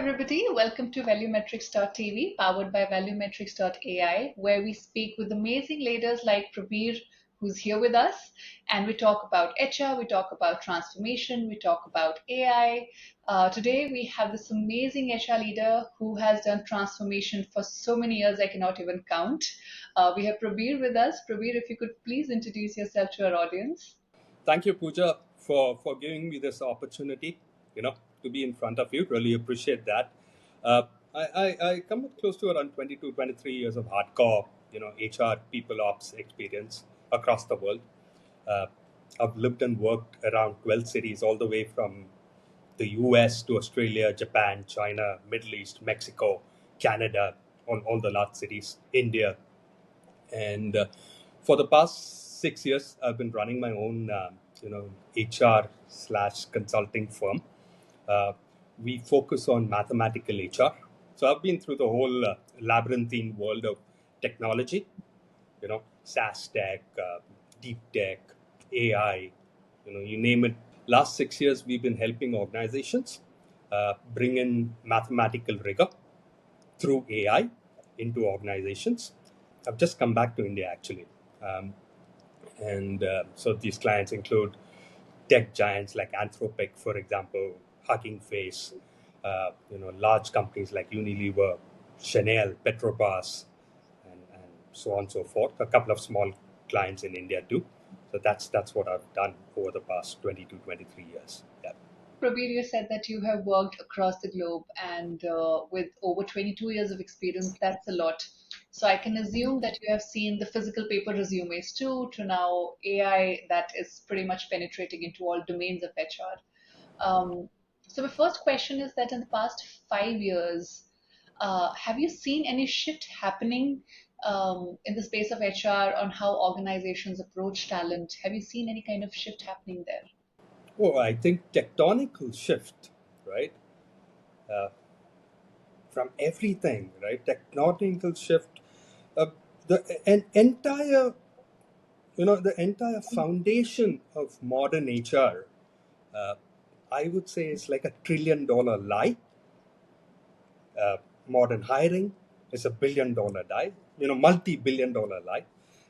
everybody. Welcome to ValueMetrics.tv, powered by ValueMetrics.ai, where we speak with amazing leaders like Prabeer, who's here with us, and we talk about HR, we talk about transformation, we talk about AI. Today, we have this amazing HR leader who has done transformation for so many years I cannot even count. We have Prabeer with us. Prabeer, if you could please introduce yourself to our audience. Thank you, Pooja, for giving me this opportunity, to be in front of you. Really appreciate that. Uh, I come with close to around 22, 23 years of hardcore, HR, people ops experience across the world. Uh, I've lived and worked around 12 cities, all the way from the US to Australia, Japan, China, Middle East, Mexico, Canada, all the large cities, India. And for the past 6 years, I've been running my own, HR/ consulting firm. Uh, we focus on mathematical HR. So I've been through the whole labyrinthine world of technology, SaaS tech, deep tech, AI, you name it. Last 6 years, we've been helping organizations bring in mathematical rigor through AI into organizations. I've just come back to India actually. And so these clients include tech giants like Anthropic, for example, Hugging Face, large companies like Unilever, Chanel, Petrobras, and so on and so forth. A couple of small clients in India too. So that's what I've done over the past 22, 23 years. Yeah. Prabir, you said that you have worked across the globe and with over 22 years of experience, that's a lot. So I can assume that you have seen the physical paper resumes too, to now AI that is pretty much penetrating into all domains of HR. So my first question is that in the past 5 years, have you seen any shift happening in the space of HR on how organizations approach talent? Have you seen any kind of shift happening there? Oh, I think tectonical shift, right? Uh, from everything, right? Tectonical shift. Uh, the entire foundation of modern HR, uh, I would say, is like $1 trillion lie. uh, Modern hiring is $1 billion lie, multi-billion-dollar lie,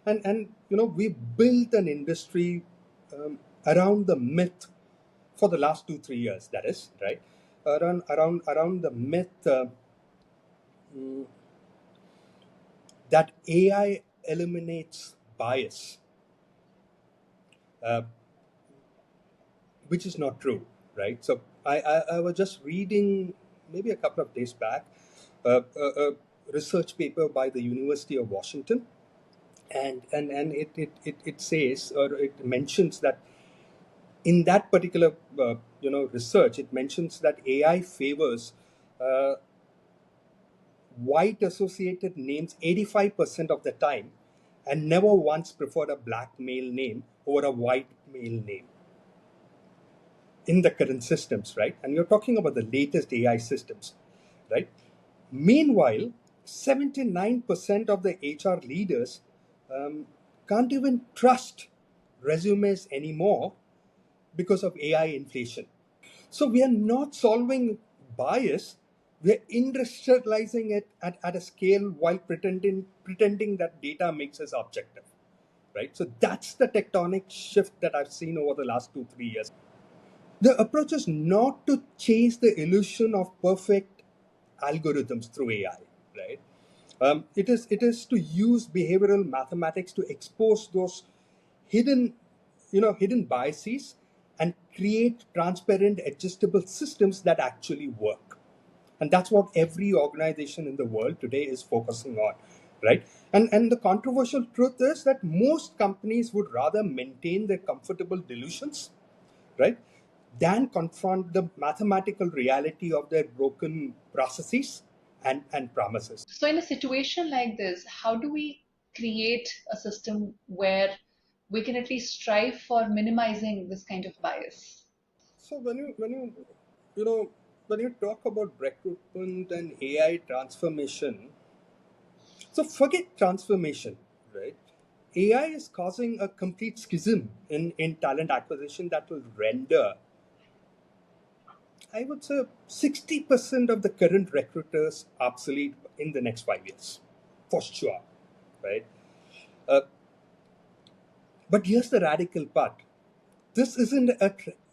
and we built an industry around the myth for the last 2 3 years. That is right, around the myth that AI eliminates bias, uh, which is not true, right? So I was just reading maybe a couple of days back a research paper by the University of Washington, and it says, or it mentions that in that particular research, it mentions that AI favors uh, white associated names 85% of the time, and never once preferred a black male name over a white male name in the current systems, right? And you're talking about the latest AI systems, right? Meanwhile, 79% of the HR leaders can't even trust resumes anymore because of AI inflation. So we are not solving bias, we are industrializing it at a scale while pretending that data makes us objective, right? So that's the tectonic shift that I've seen over the last 2 3 years. The approach is not to chase the illusion of perfect algorithms through AI, right? It is to use behavioral mathematics to expose those hidden, hidden biases and create transparent, adjustable systems that actually work. And that's what every organization in the world today is focusing on, right? And the controversial truth is that most companies would rather maintain their comfortable delusions, right, than confront the mathematical reality of their broken processes and promises. So, in a situation like this, how do we create a system where we can at least strive for minimizing this kind of bias? So you know when you talk about recruitment and AI transformation, so forget transformation, right? AI is causing a complete schism in talent acquisition that will render I would say 60% of the current recruiters obsolete in the next 5 years, for sure, right? Uh, but here's the radical part. This isn't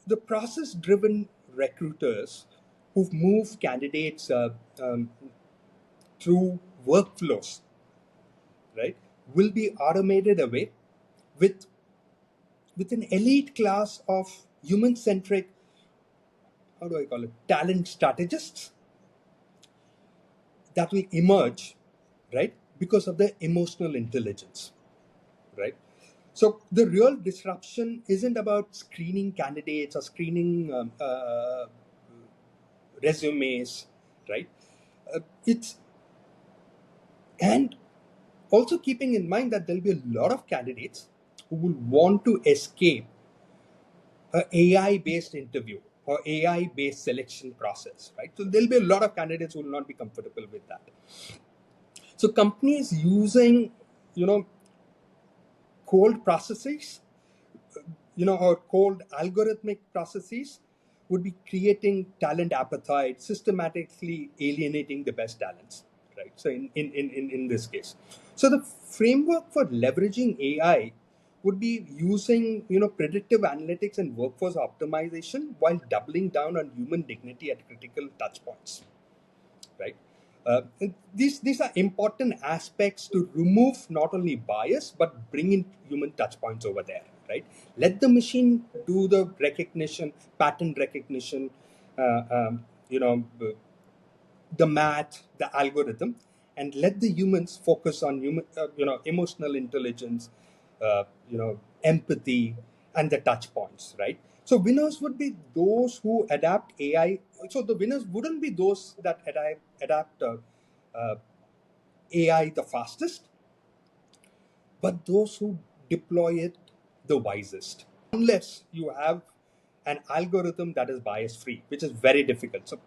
the process-driven recruiters who've moved candidates um, through workflows, right, will be automated away with an elite class of human-centric, how do I call it, talent strategists that will emerge, right, because of their emotional intelligence, right? So the real disruption isn't about screening candidates or screening resumes, right? It's and also keeping in mind that there'll be a lot of candidates who will want to escape a AI-based interview or AI-based selection process, right? So there'll be a lot of candidates who will not be comfortable with that. So companies using, you know, cold processes, or cold algorithmic processes would be creating talent appetite, systematically alienating the best talents, right? So in this case. So the framework for leveraging AI would be using, predictive analytics and workforce optimization while doubling down on human dignity at critical touch points, right? And these are important aspects to remove not only bias but bring in human touch points over there, right? Let the machine do the recognition, pattern recognition, uh, um, you know, the math, the algorithm, and let the humans focus on emotional intelligence, empathy, and the touch points, right? So winners would be those who adapt AI. So the winners wouldn't be those that adapt uh, AI the fastest, but those who deploy it the wisest. Unless you have an algorithm that is bias free, which is very difficult. So,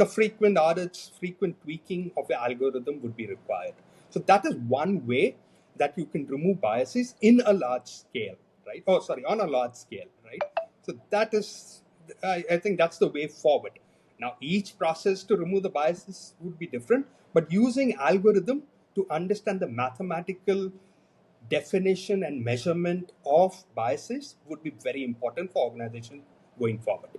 frequent audits, frequent tweaking of your algorithm would be required. So, that is one way that you can remove biases in a large scale, right? Oh, sorry, on a large scale, right? So, that is, I think that's the way forward. Now, each process to remove the biases would be different, but using algorithm to understand the mathematical definition and measurement of biases would be very important for organization going forward.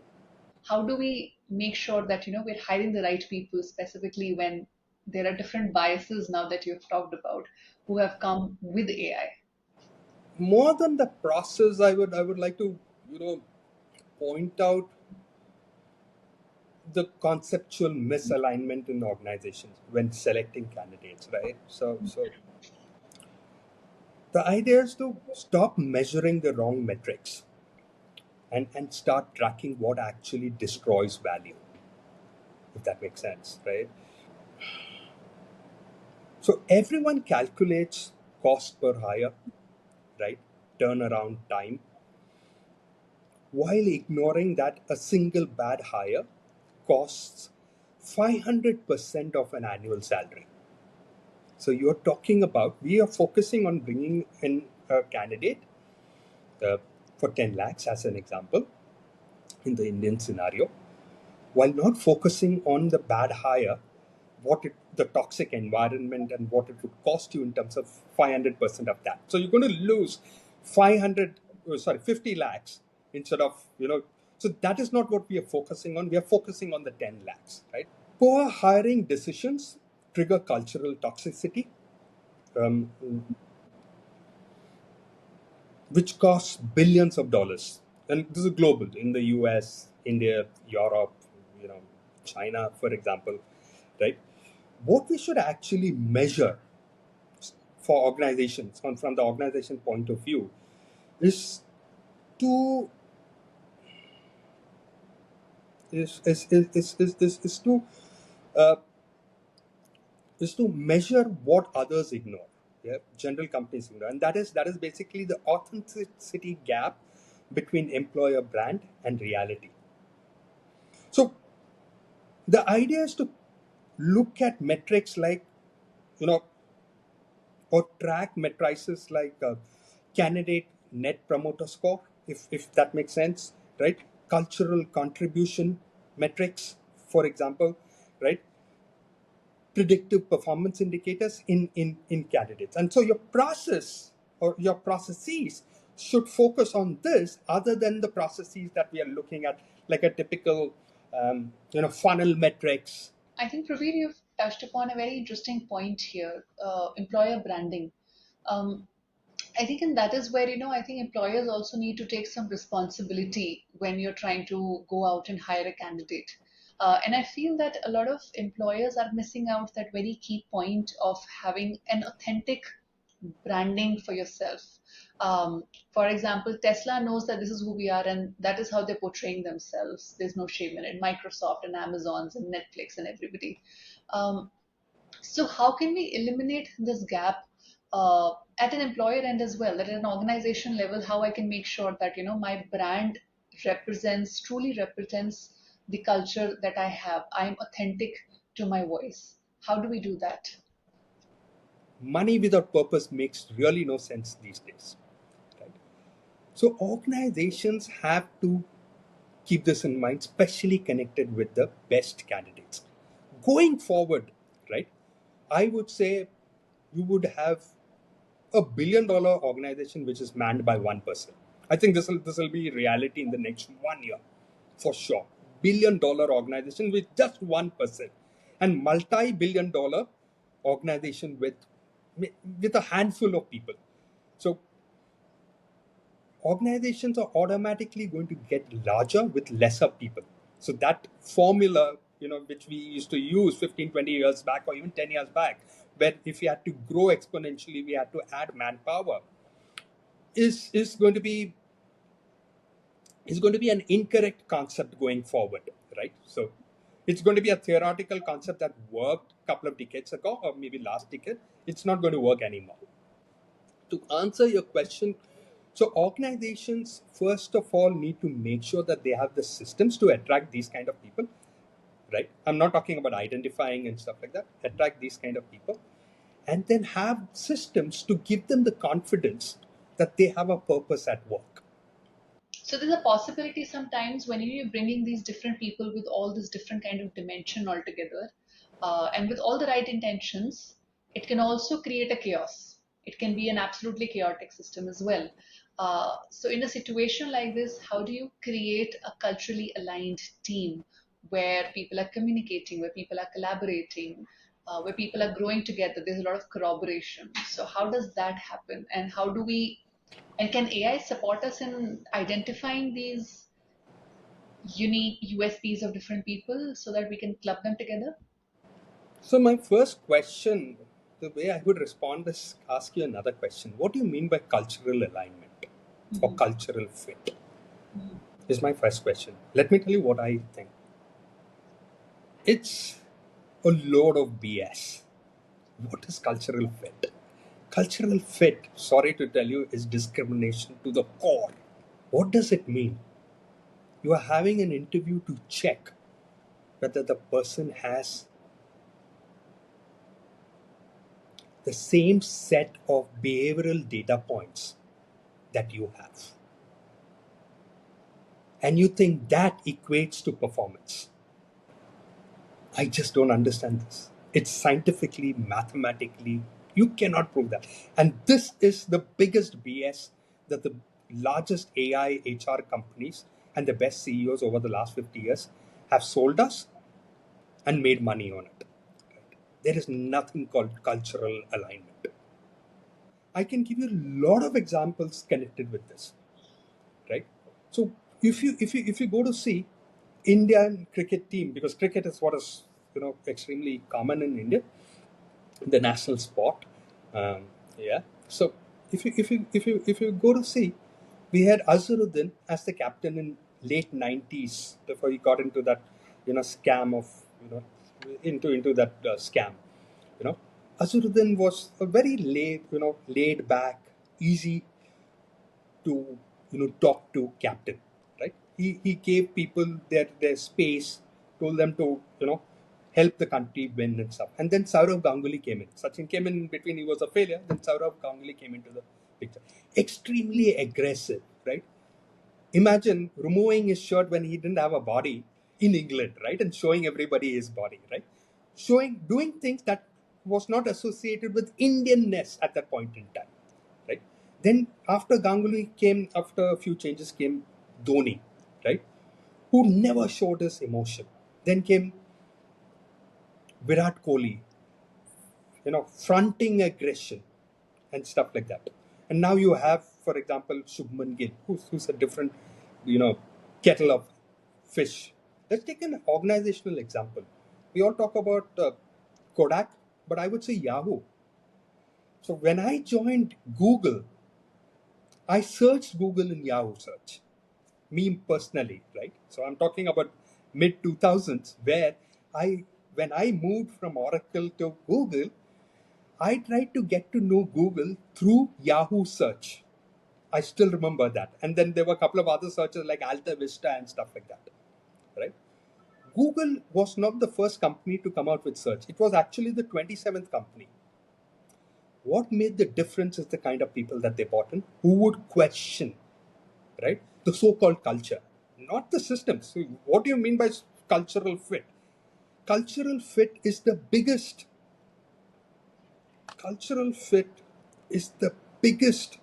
How do we make sure that we're hiring the right people, specifically when there are different biases now that you've talked about who have come with AI? More than the process, I would like to point out the conceptual misalignment in organizations when selecting candidates, right? So the idea is to stop measuring the wrong metrics and start tracking what actually destroys value, if that makes sense, right? So everyone calculates cost per hire, right? Turnaround time, while ignoring that a single bad hire costs 500% of an annual salary. So you're talking about, we are focusing on bringing in a candidate uh, for 10 lakhs as an example in the Indian scenario, while not focusing on the bad hire, the toxic environment and what it would cost you in terms of 500% of that. So you're going to lose 50 lakhs instead of, so that is not what we are focusing on. We are focusing on the 10 lakhs, right? Poor hiring decisions trigger cultural toxicity, um, which costs billions of dollars. And this is global in the US, India, Europe, you know, China, for example, right? What we should actually measure for organizations, from the organization point of view, is to is to uh, is to measure what others ignore. Yeah, general companies ignore, and that is basically the authenticity gap between employer brand and reality. So the idea is to look at metrics like, you know, or track matrices like candidate net promoter score, if that makes sense, right? Cultural contribution, metrics, for example, right? Predictive performance indicators in candidates. And so your process or your processes should focus on this other than the processes that we are looking at, like a typical, funnel metrics. I think, Praveer, you've touched upon a very interesting point here, employer branding. Um, I think, and that is where, I think employers also need to take some responsibility when you're trying to go out and hire a candidate. And I feel that a lot of employers are missing out that very key point of having an authentic branding for yourself. Um, for example, Tesla knows that this is who we are, and that is how they're portraying themselves. There's no shame in it. Microsoft and Amazon's and Netflix and everybody. Um, so how can we eliminate this gap at an employer end as well, at an organization level, how I can make sure that my brand truly represents the culture that I have. I'm authentic to my voice. How do we do that? Money without purpose makes really no sense these days, right? So organizations have to keep this in mind, especially connected with the best candidates. Going forward, right, I would say you would have a $1 billion organization which is manned by one person. I think this will be reality in the next 1 year, for sure. $1 billion organization with just one person, and multi-billion-dollar organization with a handful of people. So organizations are automatically going to get larger with lesser people. So that formula, which we used to use 15, 20 years back or even 10 years back, where if we had to grow exponentially, we had to add manpower, is going to be an incorrect concept going forward, right? So it's going to be a theoretical concept that worked a couple of decades ago or maybe last decade. It's not going to work anymore. To answer your question, so organizations first of all need to make sure that they have the systems to attract these kind of people, right? I'm not talking about identifying and stuff like that. Attract these kind of people, and then have systems to give them the confidence that they have a purpose at work. So there's a possibility sometimes when you're bringing these different people with all this different kind of dimension altogether, and with all the right intentions, it can also create a chaos. It can be an absolutely chaotic system as well. So in a situation like this, how do you create a culturally aligned team where people are communicating, where people are collaborating, where people are growing together? There's a lot of corroboration. So how does that happen, and how do we and can AI support us in identifying these unique USPs of different people so that we can club them together? So my first question, the way I would respond is ask you another question. What do you mean by cultural alignment or Mhm, cultural fit? mhm. Is my first question. Let me tell you what I think. It's a load of BS. What is cultural fit? Cultural fit, sorry to tell you, is discrimination to the core. What does it mean? You are having an interview to check whether the person has the same set of behavioral data points that you have. And you think that equates to performance. I just don't understand this. It's scientifically, mathematically, you cannot prove that. And this is the biggest BS that the largest AI HR companies and the best CEOs over the last 50 years have sold us and made money on it. There is nothing called cultural alignment. I can give you a lot of examples connected with this, right? So if you go to see Indian cricket team, because cricket is what is extremely common in India, the national sport. Um, yeah. So if you go to see, we had Azharuddin as the captain in late '90s before he got into that scam of into that scam. You know, Azharuddin was a very laid back, easy to talk to captain, right? He gave people their space, told them to help the country win and stuff. And then Saurav Ganguly came in. Sachin came in between. He was a failure. Then Saurav Ganguly came into the picture. Extremely aggressive, right? Imagine removing his shirt when he didn't have a body in England, right? And showing everybody his body, right? Doing things that was not associated with Indianness at that point in time, right? Then after Ganguly came, after a few changes came Dhoni, right? Who never showed his emotion. Then came Virat Kohli, fronting aggression and stuff like that. And now you have, for example, Shubman Gill, who's a different, you know, kettle of fish. Let's take an organizational example. We all talk about Kodak, but I would say Yahoo. So when I joined Google, I searched Google in Yahoo search, me personally, right? So I'm talking about mid 2000s, where I, when I moved from Oracle to Google, I tried to get to know Google through Yahoo search. I still remember that. And then there were a couple of other searches like Alta Vista and stuff like that. Right? Google was not the first company to come out with search. It was actually the 27th company. What made the difference is the kind of people that they brought in who would question, right? The so-called culture, not the systems. So what do you mean by cultural fit? Cultural fit is the biggest. Cultural fit is the biggest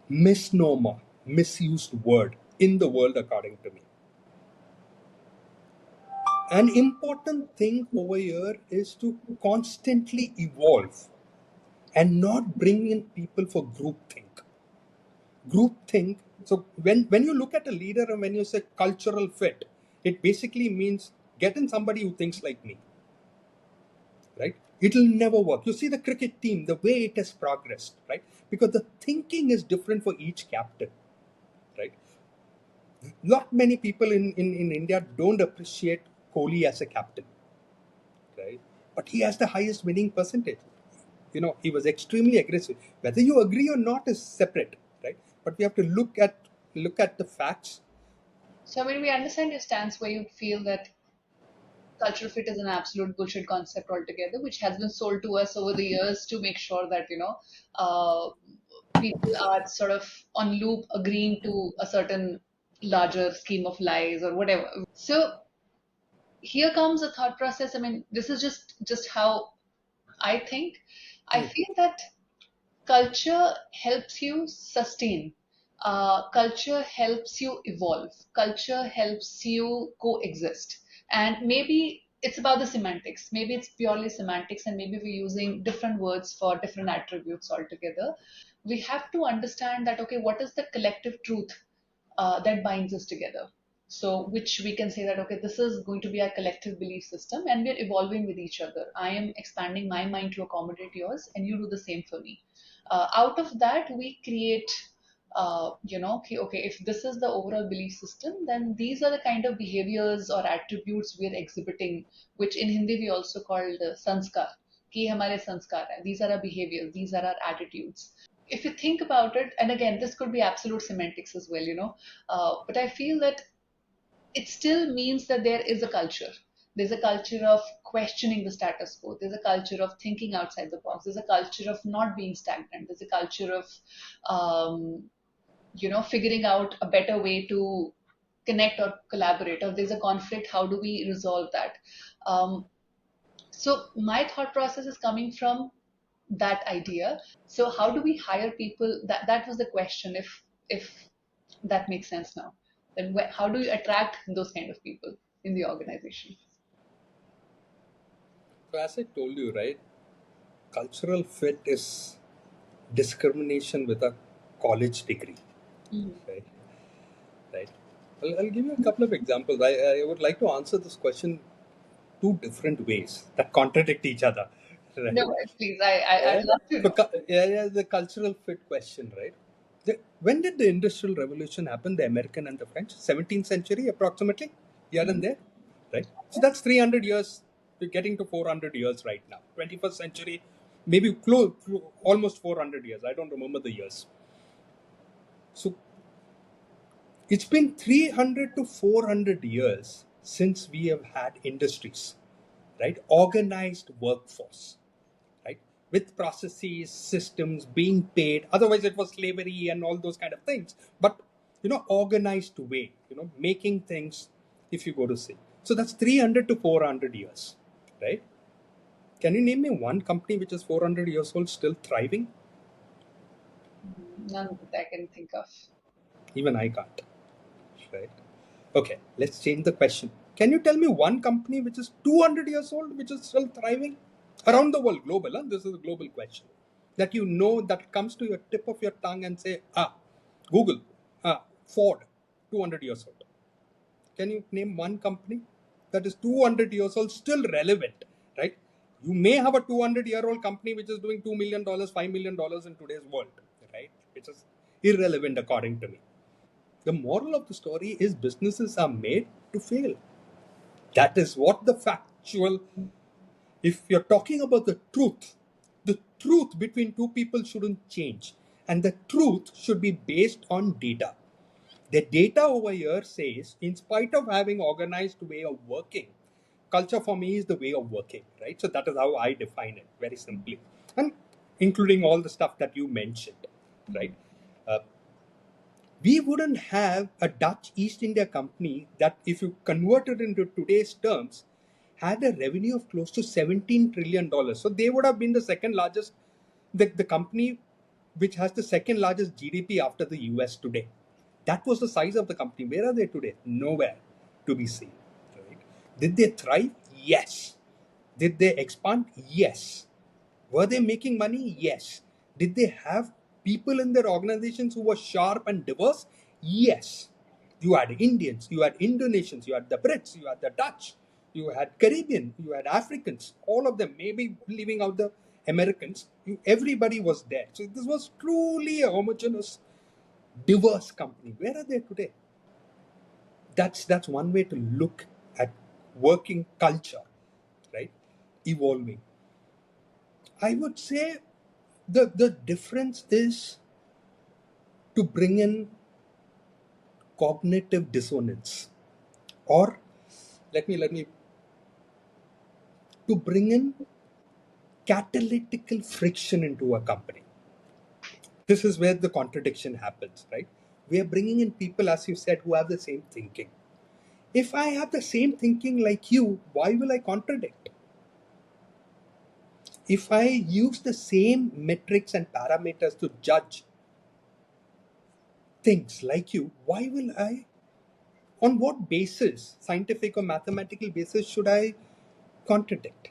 misnomer, misused word in the world, according to me. An important thing over here is to constantly evolve and not bring in people for groupthink. Groupthink. So when you look at a leader and when you say cultural fit, it basically means get in somebody who thinks like me, right? It'll never work. You see the cricket team, the way it has progressed, right? Because the thinking is different for each captain, right? Not many people in India don't appreciate Kohli as a captain, right? But he has the highest winning percentage. He was extremely aggressive. Whether you agree or not is separate, right? But we have to look at the facts. So, I mean, we understand your stance where you feel that cultural fit is an absolute bullshit concept altogether, which has been sold to us over the years to make sure that, people are sort of on loop agreeing to a certain larger scheme of lies or whatever. So, here comes a thought process. I mean, this is just how I think. I Hmm. feel that culture helps you sustain. Culture helps you evolve. Culture helps you coexist. And maybe it's about the semantics. Maybe it's purely semantics, and maybe we're using different words for different attributes altogether. We have to understand that, okay, what is the collective truth that binds us together? So, which we can say that, okay, this is going to be our collective belief system, and we're evolving with each other. I am expanding my mind to accommodate yours, and you do the same for me. Out of that, we create, okay, if this is the overall belief system, then these are the kind of behaviors or attributes we're exhibiting, which in Hindi we also called sanskar. कि ये हमारे संस्कार हैं. These are our behaviors, these are our attitudes. If you think about it, and again, this could be absolute semantics as well, but I feel that it still means that there is a culture. There's a culture of questioning the status quo. There's a culture of thinking outside the box. There's a culture of not being stagnant. There's a culture of, figuring out a better way to connect or collaborate. Or there's a conflict, how do we resolve that? Um, so my thought process is coming from that idea. So how do we hire people? That was the question. If that makes sense now, then how do you attract those kind of people in the organization? So as I told you, right, cultural fit is discrimination with a college degree, Mhm. right? Right. I'll give you a couple of examples. I would like to answer this question two different ways that contradict each other, No, right? please, I'd Yeah. love to So, know. yeah, the cultural fit question, right? When did the Industrial Revolution happen? The American and the French, 17th century approximately, here and Mhm. there, right? So that's 300 years. We're getting to 400 years right now. 21st century, maybe close, almost 400 years. I don't remember the years. So it's been 300 to 400 years since we have had industries, right? Organized workforce, right? With processes, systems, being paid. Otherwise, it was slavery and all those kind of things. But organized way, making things if you go to see. So that's 300 to 400 years, right? Can you name me one company which is 400 years old still thriving? None that I can think of. Even I can't, right? Okay, let's change the question. Can you tell me one company which is 200 years old which is still thriving around the world, global? Huh? This is a global question that you know that comes to your tip of your tongue and say, Google, Ford, 200 years old. Can you name one company that is 200 years old, still relevant, right? You may have a 200-year-old company which is doing $2 million, $5 million in today's world, right? Which is irrelevant according to me. The moral of the story is businesses are made to fail. That is what the factual, if you're talking about the truth between two people shouldn't change. And the truth should be based on data. The data over here says, in spite of having organized way of working, culture for me is the way of working, right? So that is how I define it very simply. And including all the stuff that you mentioned, right? Uh, we wouldn't have a Dutch East India Company that, if you convert it into today's terms, had a revenue of close to $17 trillion. So they would have been the second largest, the company which has the second largest GDP after the US today. That was the size of the company. Where are they today? Nowhere to be seen. Right? Did they thrive? Yes. Did they expand? Yes. Were they making money? Yes. Did they have people in their organizations who were sharp and diverse? Yes. You had Indians, you had Indonesians, you had the Brits, you had the Dutch, you had Caribbean, you had Africans, all of them, maybe leaving out the Americans. Everybody was there. So this was truly a homogeneous, diverse company. Where are they today? That's one way to look at working culture, right? Evolving. I would say the difference is to bring in cognitive dissonance, or let me to bring in catalytical friction into a company. This is where the contradiction happens, right? We are bringing in people, as you said, who have the same thinking. If I have the same thinking like you, why will I contradict? If I use the same metrics and parameters to judge things like you, why will I? On what basis, scientific or mathematical basis, should I contradict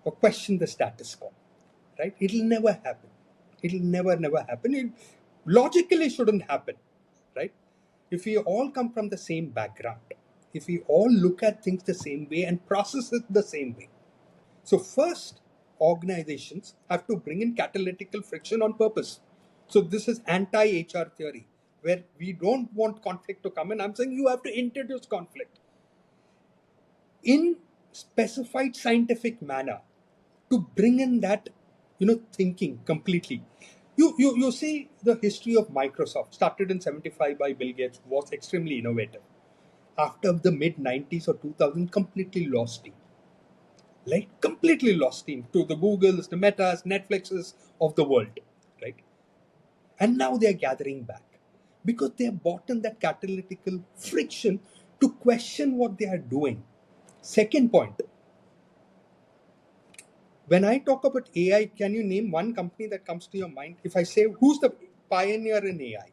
or question the status quo? Right? It'll never happen. It'll never happen. It logically shouldn't happen. Right? If we all come from the same background, if we all look at things the same way and process it the same way. So first, organizations have to bring in catalytical friction on purpose. So this is anti-HR theory, where we don't want conflict to come in. I'm saying you have to introduce conflict in specified scientific manner to bring in that thinking completely. You see the history of Microsoft started in 75 by Bill Gates, was extremely innovative. After the mid 90s or 2000, completely lost steam. Like completely lost steam to the Googles, the Metas, Netflixes of the world, right? And now they are gathering back because they have bought in that catalytical friction to question what they are doing. Second point, when I talk about AI, can you name one company that comes to your mind? If I say, who's the pioneer in AI?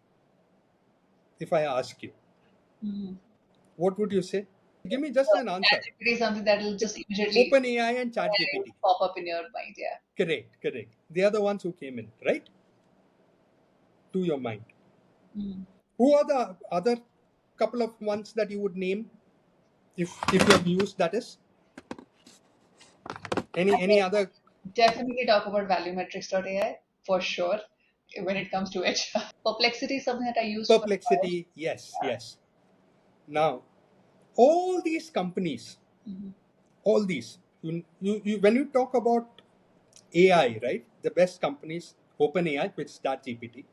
If I ask you, what would you say? Give me just an answer. ChatGPT is something that will just immediately Open AI and ChatGPT. pop up in your mind. Yeah. Correct. They are the ones who came in, right? To your mind. Who are the other couple of ones that you would name if you have used, that is? Any other? Definitely talk about valuemetrics.ai for sure when it comes to it. Perplexity is something that I use for a while. Perplexity, yes. Now, all these companies, all these, when you talk about AI, right? The best companies, OpenAI, which is ChatGPT,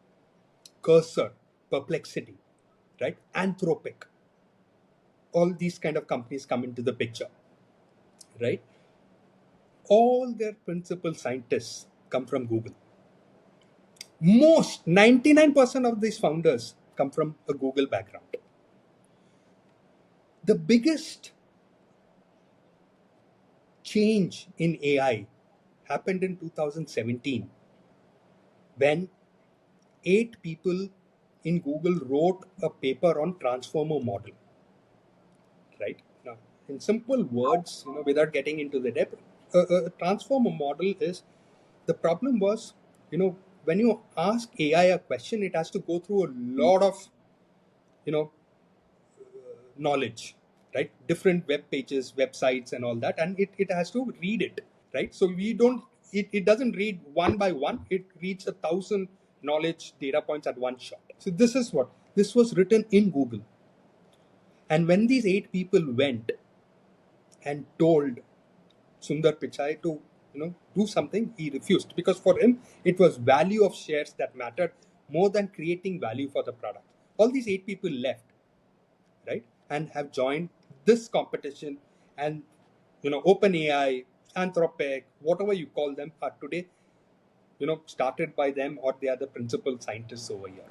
Cursor, Perplexity, right? Anthropic, all these kind of companies come into the picture, right? All their principal scientists come from Google. Most 99% of these founders come from a Google background. The biggest change in AI happened in 2017 when 8 people in Google wrote a paper on transformer model, right? Now, in simple words, without getting into the depth, a transformer model is the problem was, when you ask AI a question, it has to go through a lot of, you know, knowledge, right? Different web pages, websites, and all that, and it has to read it, right? So we don't, it doesn't read one by one, it reads 1,000 knowledge data points at one shot. So this was written in Google. And when these 8 people went and told Sundar Pichai to do something, he refused, because for him it was value of shares that mattered more than creating value for the product. All these 8 people left, right, and have joined this competition, and OpenAI, Anthropic, whatever you call them, are today started by them, or they are the principal scientists over here.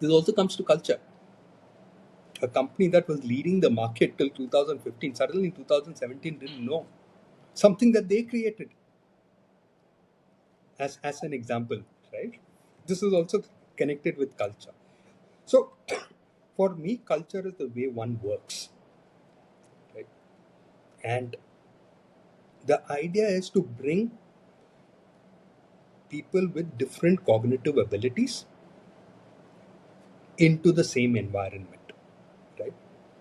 This also comes to culture. A company that was leading the market till 2015 suddenly in 2017 didn't know something that they created, as an example, right? This is also connected with culture. So for me, culture is the way one works, right? And the idea is to bring people with different cognitive abilities into the same environment, right?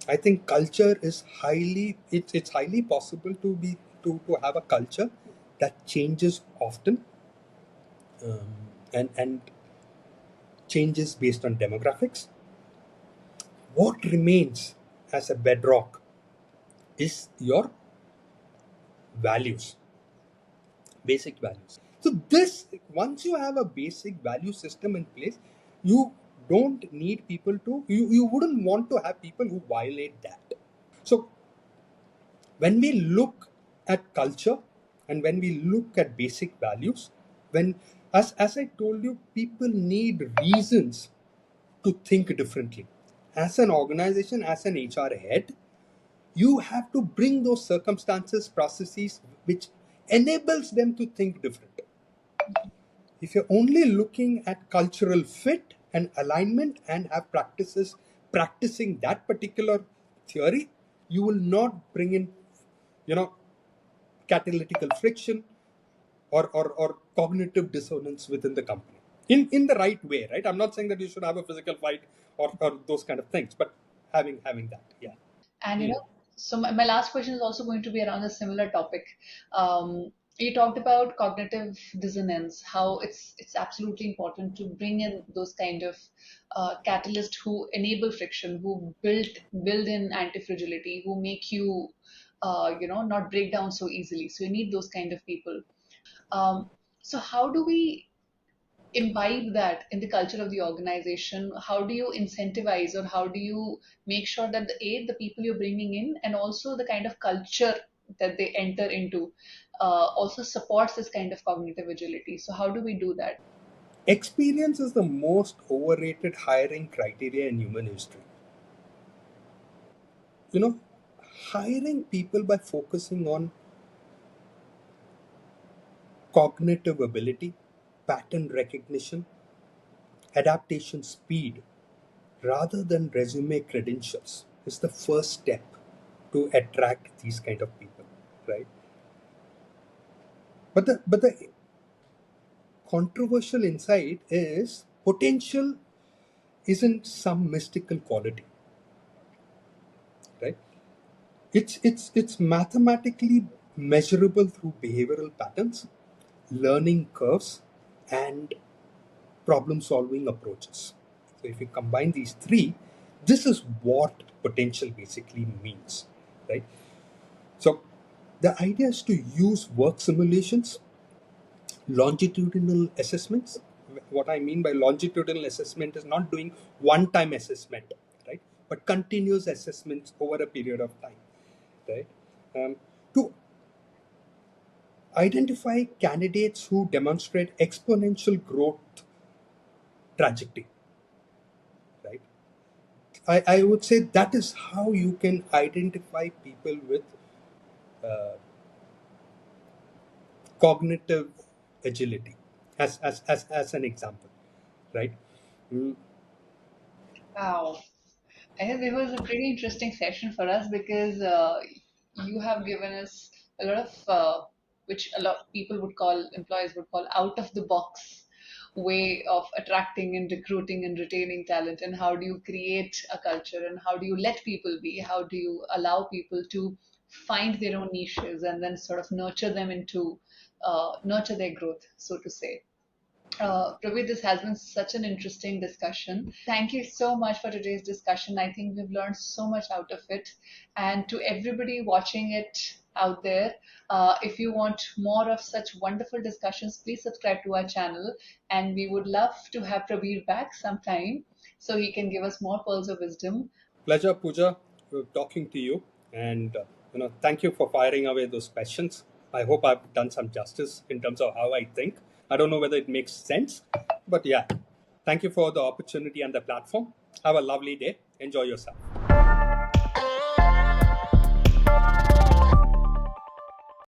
I think culture is it's highly possible to have a culture that changes often, and changes based on demographics. What remains as a bedrock is your values, basic values. So this, once you have a basic value system in place, you don't need people to, you wouldn't want to have people who violate that. So when we look at culture and when we look at basic values, when, as I told you, people need reasons to think differently. As an organization, as an HR head, you have to bring those circumstances, processes which enables them to think different. If you're only looking at cultural fit and alignment and have practices practicing that particular theory, you will not bring in, you know, catalytical friction or cognitive dissonance within the company in the right way, right? I'm not saying that you should have a physical fight or those kind of things, but having that, yeah. And Hmm. so my last question is also going to be around a similar topic. You talked about cognitive dissonance, how it's absolutely important to bring in those kind of catalysts who enable friction, who build in anti-fragility, who make you not break down so easily. So you need those kind of people. So how do we imbibe that in the culture of the organization? How do you incentivize, or how do you make sure that the people you're bringing in, and also the kind of culture that they enter into, also supports this kind of cognitive agility? So how do we do that? Experience is the most overrated hiring criteria in human history. You know, hiring people by focusing on cognitive ability, pattern recognition, adaptation speed, rather than resume credentials is the first step to attract these kind of people, right? But the controversial insight is potential isn't some mystical quality, right? It's mathematically measurable through behavioral patterns, learning curves, and problem solving approaches. So if you combine these three, this is what potential basically means, right? So the idea is to use work simulations, longitudinal assessments. What I mean by longitudinal assessment is not doing one time assessment, right? But continuous assessments over a period of time, right? Um, to identify candidates who demonstrate exponential growth trajectory, right? I would say that is how you can identify people with uh, cognitive agility, as an example, right? Mm. Wow. I think it was a pretty interesting session for us because you have given us a lot of, which a lot of people would call, employees would call out of the box way of attracting and recruiting and retaining talent. And how do you create a culture and how do you let people be? How do you allow people to find their own niches and then sort of nurture them into, nurture their growth, so to say. Praveer, this has been such an interesting discussion. Thank you so much for today's discussion. I think we've learned so much out of it. And to everybody watching it out there, if you want more of such wonderful discussions, please subscribe to our channel. And we would love to have Praveer back sometime so he can give us more pearls of wisdom. Pleasure, Pooja, talking to you, and thank you for firing away those questions. I hope I've done some justice in terms of how I think. I don't know whether it makes sense, but yeah, thank you for the opportunity and the platform. Have a lovely day. Enjoy yourself.